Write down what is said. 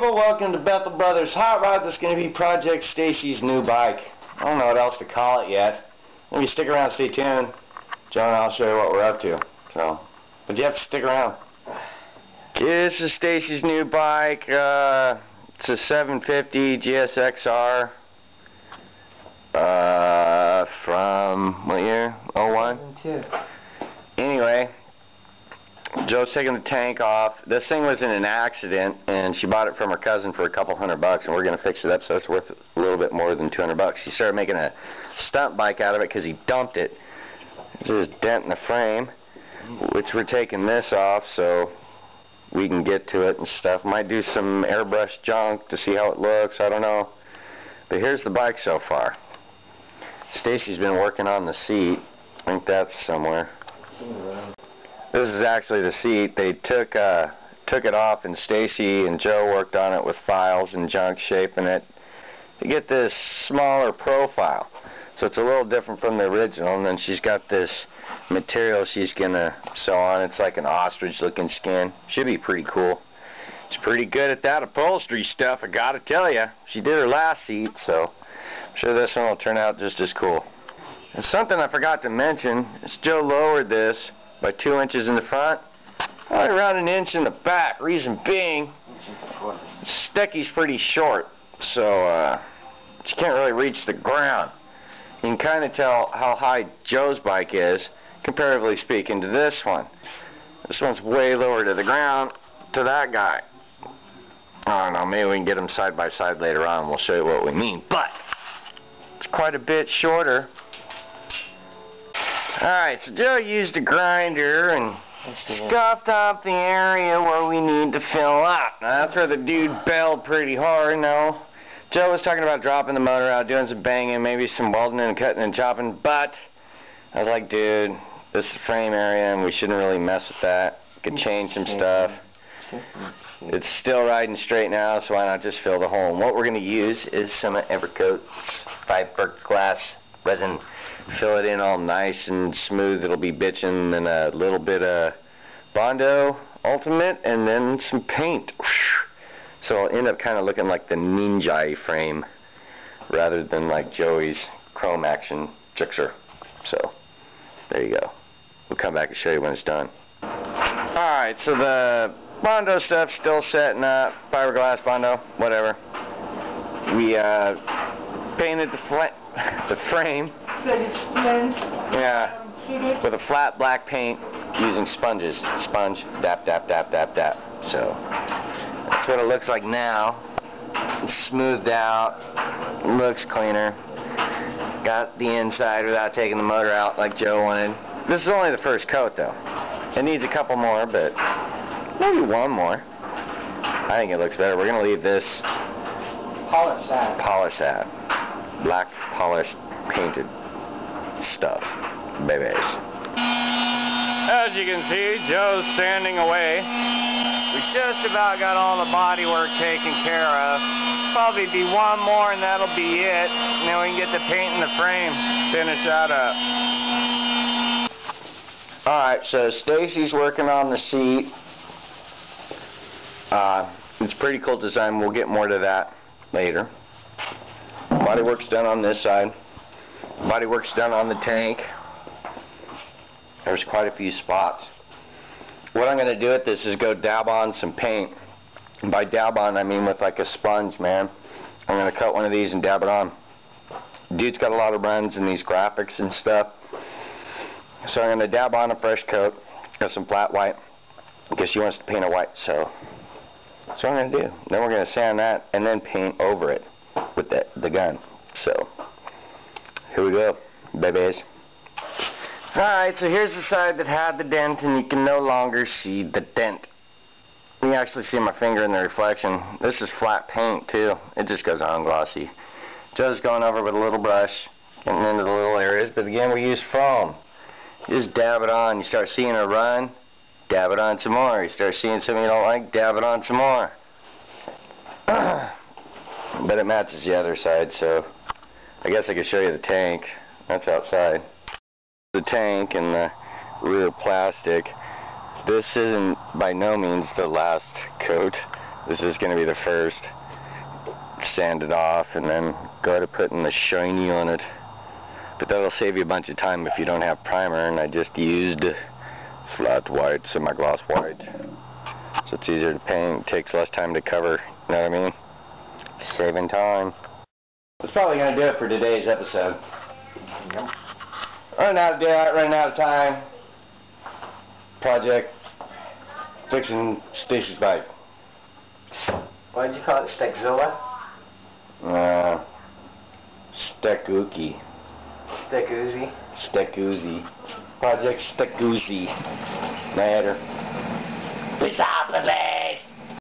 people, welcome to Bethel Brothers Hot Rod. This is going to be Project Steci's new bike. I don't know what else to call it yet. Maybe stick around, stay tuned. Joe and I'll show you what we're up to. But you have to stick around. This is Steci's new bike. It's a 750 GSXR. From what year? 01? 02. Anyway, Joe's taking the tank off. This thing was in an accident, and she bought it from her cousin for a couple $100, and we're going to fix it up so it's worth a little bit more than $200. She started making a stunt bike out of it because he dumped it. There's this dent in the frame, which we're taking this off so we can get to it and stuff. Might do some airbrush junk to see how it looks, I don't know. But here's the bike so far. Steci's been working on the seat. I think that's somewhere. This is actually the seat. They took it off, and Steci and Joe worked on it with files and junk, shaping it to get this smaller profile. So it's a little different from the original, and then she's got this material she's gonna sew on. It's like an ostrich looking skin. Should be pretty cool. She's pretty good at that upholstery stuff, I gotta tell you. She did her last seat, so I'm sure this one will turn out just as cool. And something I forgot to mention is Joe lowered this by 2 inches in the front, probably around an inch in the back. Reason being, Steci's pretty short, so she can't really reach the ground. You can kind of tell how high Joe's bike is, comparatively speaking, to this one. This one's way lower to the ground to that guy. I don't know, maybe we can get them side by side later on and we'll show you what we mean, but it's quite a bit shorter. Alright, so Joe used a grinder and scuffed up the area where we need to fill up. Now that's where the dude bailed pretty hard. Now, Joe was talking about dropping the motor out, doing some banging, maybe some welding and cutting and chopping, but I was like, dude, this is the frame area and we shouldn't really mess with that. Could change some stuff. It's still riding straight now, so why not just fill the hole? And what we're going to use is some Evercoat's fiberglass resin. Fill it in all nice and smooth. It'll be bitchin', and a little bit of Bondo Ultimate, and then some paint. So it'll end up kind of looking like the Ninja frame rather than like Joey's Chrome Action Gixxer. So there you go. We'll come back and show you when it's done. Alright, so the Bondo stuff's still setting up. Fiberglass, Bondo, whatever. We painted the frame. Yeah, with a flat black paint using sponges. Sponge, dap, dap, dap, dap, dap. So that's what it looks like now. It's smoothed out, looks cleaner. Got the inside without taking the motor out like Joe wanted. This is only the first coat though. It needs a couple more, but maybe one more. I think it looks better. We're gonna leave this Polish that. Polish that. Black polished painted stuff, babies. As you can see, Joe's standing away. We just about got all the body work taken care of. Probably be one more and that'll be it. And then we can get the paint in the frame, finish that up. Alright, so Steci's working on the seat. It's a pretty cool design. We'll get more to that later. Bodywork's done on this side. Bodywork's done on the tank. There's quite a few spots. What I'm going to do with this is go dab on some paint. And by dab on, I mean with like a sponge, man. I'm going to cut one of these and dab it on. Dude's got a lot of runs in these graphics and stuff. So I'm going to dab on a fresh coat of some flat white because she wants to paint it white. So that's what I'm going to do. Then we're going to sand that and then paint over it with the gun. So here we go, babies. Alright, so here's the side that had the dent, and you can no longer see the dent. You can actually see my finger in the reflection. This is flat paint too. It just goes on glossy. Joe's going over with a little brush, getting into the little areas, but again we use foam. You just dab it on. You start seeing a run, dab it on some more. You start seeing something you don't like, dab it on some more. But it matches the other side, so I guess I could show you the tank. That's outside. The tank and the rear plastic. This isn't by no means the last coat. This is going to be the first. Sand it off and then go to putting the shiny on it. But that'll save you a bunch of time if you don't have primer, and I just used flat white, semi-gloss white. So it's easier to paint, takes less time to cover, you know what I mean? Saving time. That's probably going to do it for today's episode. Yep. Running out of time. Project fixing Stacey's bike. Why did you call it Stec-Zilla? Stec-Uzi. Stec-Uzi? Stec-Uzi. Project Stec-Uzi. Matter.